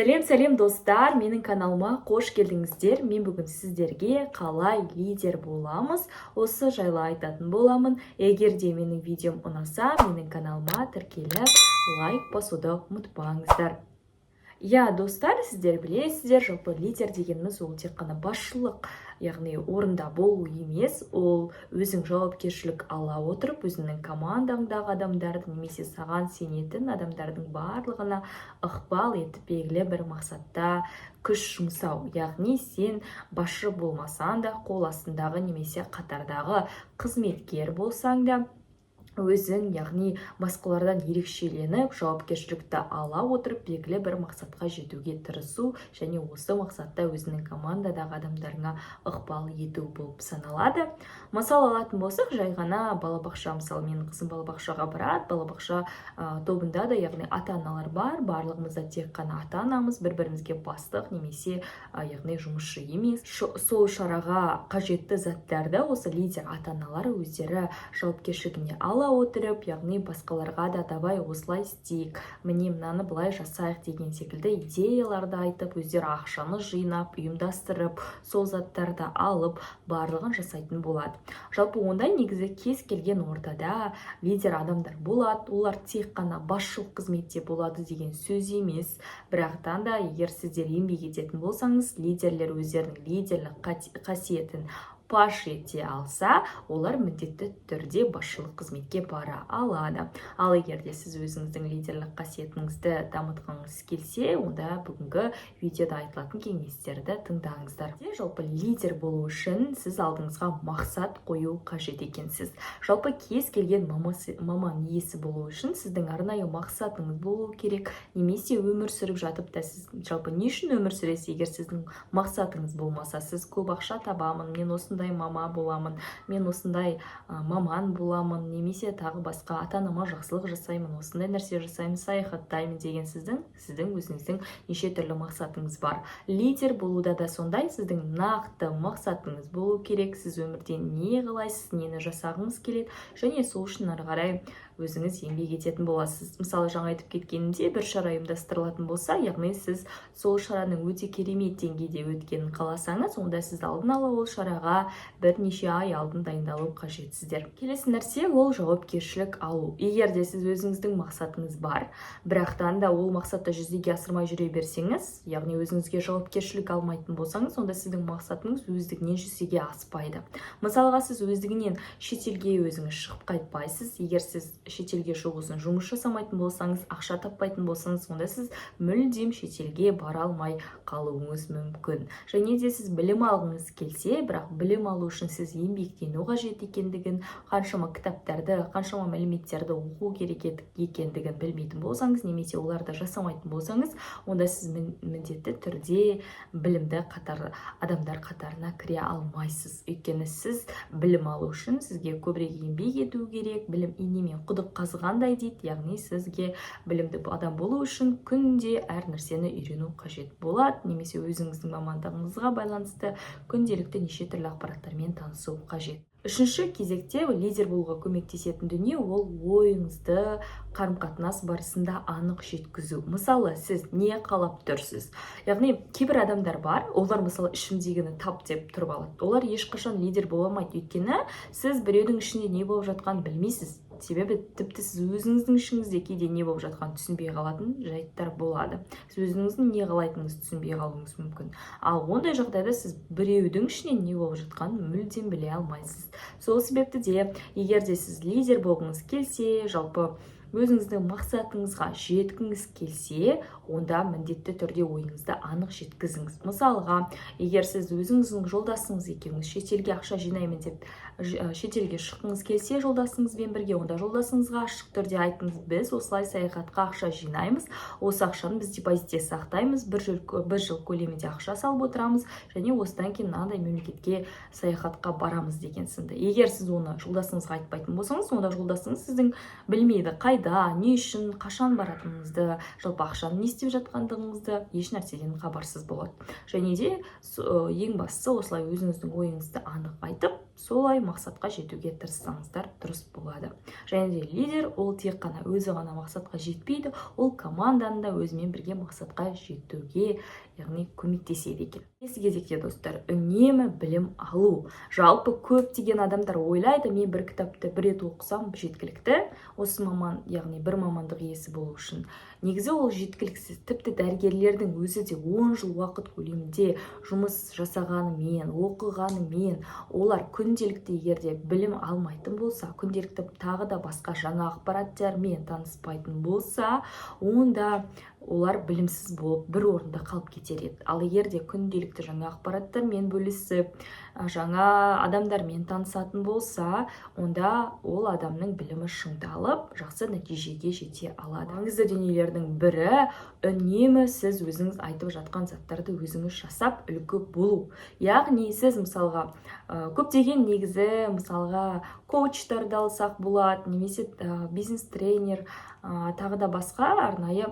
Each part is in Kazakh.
Сәлем достар, менің каналыма қош келдіңіздер. Мен бүгін сіздерге қалай лидер боламыз, осы жайлы айтатын боламын. Егер де менің видеом ұнаса, менің каналыма тіркеліп, лайк басуды ұмытпаңыздар. Достар, сіздер білесіздер, жалпы лидер дегеніміз ол тек қана басшылық, яғни орында болу емес, ол өзің жауапкершілік ала отырып, өзіңнің командаңдағы адамдарды немесе саған сенетін адамдардың барлығына ықпал етіп белгілі бір мақсатта күш жұмсау. Яғни сен басшы болмасаң да, қол астындағы немесе қатардағы қызметкер болсаң да, өзің, яғни басқалардан ерекшеленіп, жауапкершілікті ала отырып, белгілі бір мақсатқа жетуге тырысу, және осы мақсатта өзінің командадағы адамдарына ықпал ету болып саналады. Мысал алатын болсақ, жай ғана балабақша, мысалы менің қызым балабақшаға барады, балабақша тобында да, яғни ата-аналар бар, барлығымыз да тек қана ата-анамыз, бір-бірімізге бастық немесе яғни жұмысшы емес. Сол шараға қажетті заттарды осы лидер ата-аналар өздері жауапкершілігіне ала отырып, яғни басқаларға да давай осылай істейік, міне мынаны былай жасайық деген секілді идеяларды айтып, өздері ақшаны жинап, ұйымдастырып, сол заттарды алып, барлығын жасайтын болады. Жалпы ондай негізі кез келген ортада лидер адамдар болады, олар тек қана басшылық қызметте болады деген сөз емес. Бірақтан да, егер сіздер еңбек ететін болсаңыз, лидерлер өздерінің лидерлік қасиетін паш ете алса, олар міндетті түрде басшылық қызметке бара алады. Ал егер де сіз өзіңіздің лидерлік қасиетіңізді дамытқыңыз келсе, онда бүгінгі видеода айтылатын кеңестерді тыңдаңыздар. Жалпы лидер болу үшін сіз алдыңызға мақсат қою қажет екенсіз. Жалпы кез келген маман иесі болу үшін сіздің арнайы мақсатыңыз болу керек, немесе өмір сүріп жатып та сіз жалпы не үшін өмір сүресіз, егер сіздің мақсатыңыз болмаса, сіз көп ақша табамын, мен осындай мама боламын, мен осындай маман боламын, немесе тағы басқа ата-анама жақсылық жасаймын, осындай нәрсе жасаймын, саяхаттаймын деген сіздің өзіңіздің неше түрлі мақсатыңыз бар. Лидер болуда да сондай, сіздің нақты мақсатыңыз болу керек, сіз өмірде не қалайсыз, нені жасағыңыз келеді, және сол үшін ары қарай өзіңіз еңбек ететін боласыз. Мысалы, жаңа айтып кеткенімде, бір шара ұйымдастырылатын болса, яғни сіз сол шараның өте керемет деңгейде өткенін қаласаңыз, онда сіз алдын ала ол шараға бірнеше ай алдын дайындалу қажетсіздер. Келесі нәрсе ол жауапкершілік алу. Егер де сіз өзіңіздің мақсатыңыз бар, бірақтан да ол мақсатты жүзеге асырмай жүре берсеңіз, яғни өзіңізге жауапкершілік алмайтын болсаңыз, онда сіздің мақсатыңыз өздігінен жүзеге аспайды. Мысалға, сіз өздігінен шетелге өзіңіз шығып қайтпайсыз. Егер сіз шетелге шығусын жұмыс жасамайтын болсаңыз, ақша таппайтын болсаңыз, онда сіз мүлдем шетелге бара алмай қалуыңыз мүмкін. Және де сіз білім алғыңыз келсе, бірақ білім алу үшін сіз еңбектену қажет екендігін, қаншама кітаптарды, қаншама мәліметтерді оқу керек екендігін білмейтін болсаңыз, немесе оларды жасамайтын болсаңыз, онда сіз міндетті түрде білімді адамдар қатарына кіре алмайсыз. Өйткені сіз білім алу үшін сізге көбірек еңбек ету керек, білім инемен құдық қазғандай дейді, яғни сізге білімді адам болу үшін күнде әр нәрсені үйрену қажет болады, немесе өзіңіздің мамандығыңызға байланысты күнделікті неше түрлі ақпараттармен танысу қажет. Үшінші кезекте лидер болуға көмектесетін дүние ол ойыңызды қарым-қатынас барысында анық жеткізу. Мысалы, сіз не қалап тұрсыз? Яғни кейбір адамдар бар, олар мысалы ішімдегіні тап деп тұрып алады. Олар ешқашан лидер бола алмайды, өйткені сіз біреудің ішінде не болып жатқанын білмейсіз. Себебі тіпті сіз өзіңіздің ішіңізде кейде не болып жатқанын түсінбей қалатын жайттар болады. Сіз өзіңіздің не қалайтыныңызды түсінбей қалуыңыз мүмкін. Ал ондай жағдайда сіз біреудің ішінен не болып жатқанын мүлдем біле алмайсыз. Сол себепті де, егер де сіз лидер болғыңыз келсе, жалпы өзіңіздің мақсатыңызға жеткіңіз келсе, онда міндетті түрде ойыңызды анық жеткізіңіз. Мысалға, егер сіз өзіңіздің жолдасыңыз екеуіңіз шетелге ақша жинаймын деп шетелге шыққыңыз келсе жолдасыңызбен бірге, онда жолдасыңызға ашық түрде айтыңыз, біз осылай саяхатқа ақша жинаймыз, осы ақшаны біз депозитте сақтаймыз, бір жыл көлемінде ақша салып отырамыз, және осыдан кейін мынандай мемлекетке саяхатқа барамыз деген сынды. Егер сіз оны жолдасыңызға айтпайтын болсаңыз, онда жолдасыңыз сіздің білмейді, қайда, не үшін, қашан баратыныңызды, жалпы ақшаны не істеп жатқандығыңызды еш нәрседен хабарсыз болады. Және де ең бастысы осылай өзіңіздің ойыңызды анық айтып, солай мақсатқа жетуге тырыссаңыздар дұрыс болады. Және де лидер ол тек қана өзі ғана мақсатқа жетпейді, ол команданы да өзімен бірге мақсатқа жетуге, яғни көмектеседі екен. Келесі кезекте достар, үнемі білім алу. Жалпы көптеген адамдар ойлайды, мен бір кітапты бір рет оқысам жеткілікті, осы маман, яғни бір мамандық иесі болу үшін. Негізі ол жеткіліксіз. Тіпті дәрігерлердің өзі де 10 жыл уақыт көлемінде жұмыс жасағанымен, оқығанымен, олар күнделікті егерде білім алмайтын болса, күнделікті тағы да басқа жаңа ақпараттармен таныспайтын болса, онда олар білімсіз болып бір орында қалып кетер еді. Ал егерде күнделікті жаңа ақпараттармен бөлісіп, жаңа адамдармен танысатын болса, онда ол адамның білімі шыңдалып, жақсы нәтижеге жете алады. Маңызды дүниелердің бірі, үнемі сіз өзіңіз айтып жатқан заттарды өзіңіз жасап үлгі болу. Яғни сіз мысалға көптеген негізі мысалға коучтарды алсақ болады, немесе бизнес-тренер, тағы да басқа арнайы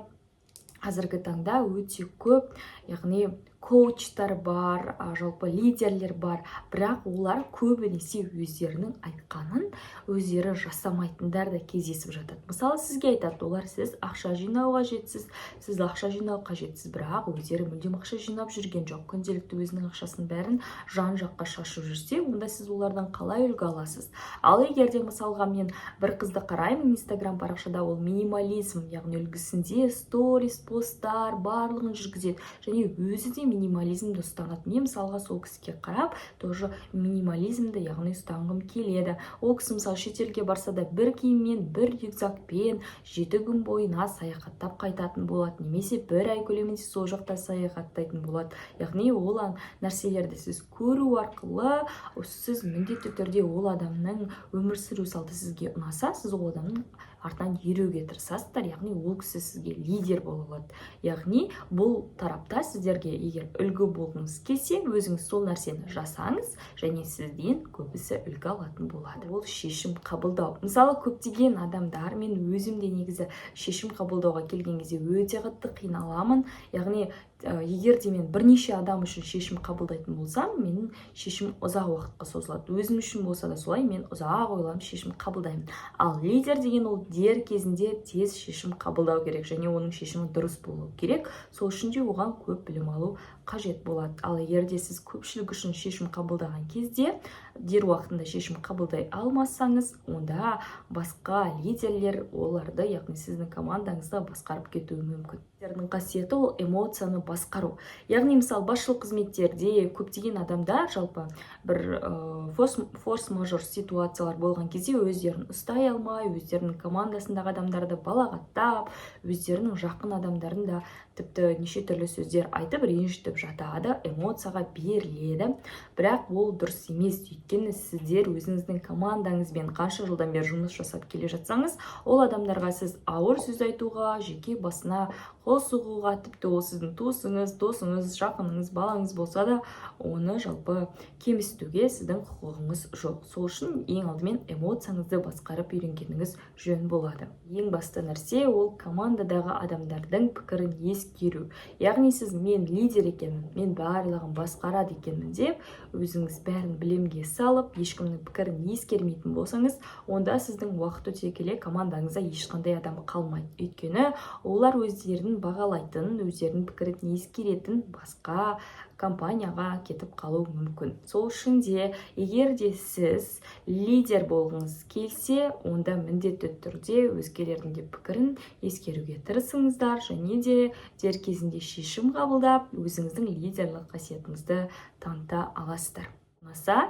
қазіргі таңда өте көп, яғни коучтар бар, жалпы лидерлер бар, бірақ олар көбінесе өздерінің айтқанын өздері жасамайтындар да кездесіп жатады. Мысалы, сізге айтады, олар сіз ақша жинау қажетсіз, сіз ақша жинау қажетсіз, бірақ өздері мүлдем ақша жинап жүрген жоқ. Күнделікті өзінің ақшасын бәрін жан-жаққа шашып жүрсе, онда сіз олардан қалай үлгі аласыз? Ал егерде мысалға мен бір қызды қараймын Instagram парақшада, ол минимализм, яғни үлгісінде сторис, посттар барлығын жүргізеді, және өзі де минимализмді ұстанады. Мен мысалға сол кісіге қарап, тоже минимализмді, яғни ұстанғым келеді. Ол кісі мысалы шетелге барса да бір киіммен, бір рюкзакпен 7 күн бойына саяхаттап қайтатын болады, немесе бір ай көлемінде сол жақта саяхаттайтын болады. Яғни ол нәрселерді сіз көру арқылы, сіз міндетті түрде ол адамның өмір сүру салты сізге ұнаса, сіз ол адамның артынан еруге тырысасыздар, яғни ол кісі сізге лидер бола алады. Яғни бұл тарапта сіздерге егер үлгі болғыңыз келсе, өзіңіз сол нәрсені жасаңыз, және сізден көбісі үлгі алатын болады. Ол шешім қабылдау. Мысалы, көптеген адамдар, мен өзім де негізі шешім қабылдауға келген кезде өте қатты қиналамын. Яғни егер де мен бірнеше адам үшін шешім қабылдайтын болсам, менің шешім ұзақ уақытқа созылады. Өзім үшін болса да солай, мен ұзақ ойланып шешім қабылдаймын. Ал лидер деген ол дер кезінде тез шешім қабылдау керек, және оның шешімі дұрыс болу керек. Сол үшін де оған көп білім алу қажет болады. Ал егер де сіз көпшілік үшін шешім қабылдаған кезде, дер уақытында шешім қабылдай алмасаңыз, онда басқа лидерлер оларды, яғни сіздің командаңызды басқарып кетуі мүмкін. Лидердің қасиеті ол эмоцияны басқару. Яғни мысалы басшылық қызметтерде көптеген адамдар жалпы бір форс-мажор ситуациялар болған кезде өздерін ұстай алмай, өздерінің командасындағы адамдарды балағаттап, өздерінің жақын адамдарын да тіпті неше түрлі сөздер айтып ренжітіп жатады, эмоцияға беріледі. Бірақ ол дұрыс емес. Өйткені сіздер өзіңіздің командаңызбен қанша жылдан бері жұмыс жасап келе жатсаңыз, ол адамдарға сіз ауыр сөз айтуға, жеке басына қол соғуға, тіпті ол сіздің туысыңыз, досыңыз, жақыныңыз, балаңыз болса да, оны жалпы кемсітуге сіздің құқығыңыз жоқ. Сол үшін ең алдымен эмоцияңызды басқарып үйренгеніңіз жөн болады. Ең басты нәрсе ол командадағы адамдардың пікірін ескеру. Яғни сіз мен лидер екенмін, мен барлығын басқарады екенмін деп, өзіңіз бәрін білімге салып, ешкімнің пікірін ескермейтін болсаңыз, онда сіздің уақыт өте келе командаңызда ешқандай адам қалмайды. Өйткені олар өздерін бағалайтын, өздерінің пікірін ескеретін басқа компанияға кетіп қалу мүмкін. Сол үшін де, егер де сіз лидер болғыңыз келсе, онда міндетті түрде өзгелердің де пікірін ескеруге тырысыңыздар, және де дер кезінде шешім қабылдап, өзіңіздің лидерлік қасиетіңізді таныта аласыздар. Ұнаса,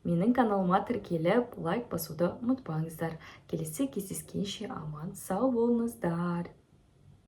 менің каналыма тіркеліп, лайк басуды ұмытпаңыздар. Келесі кездескенше аман сау болыңыздар.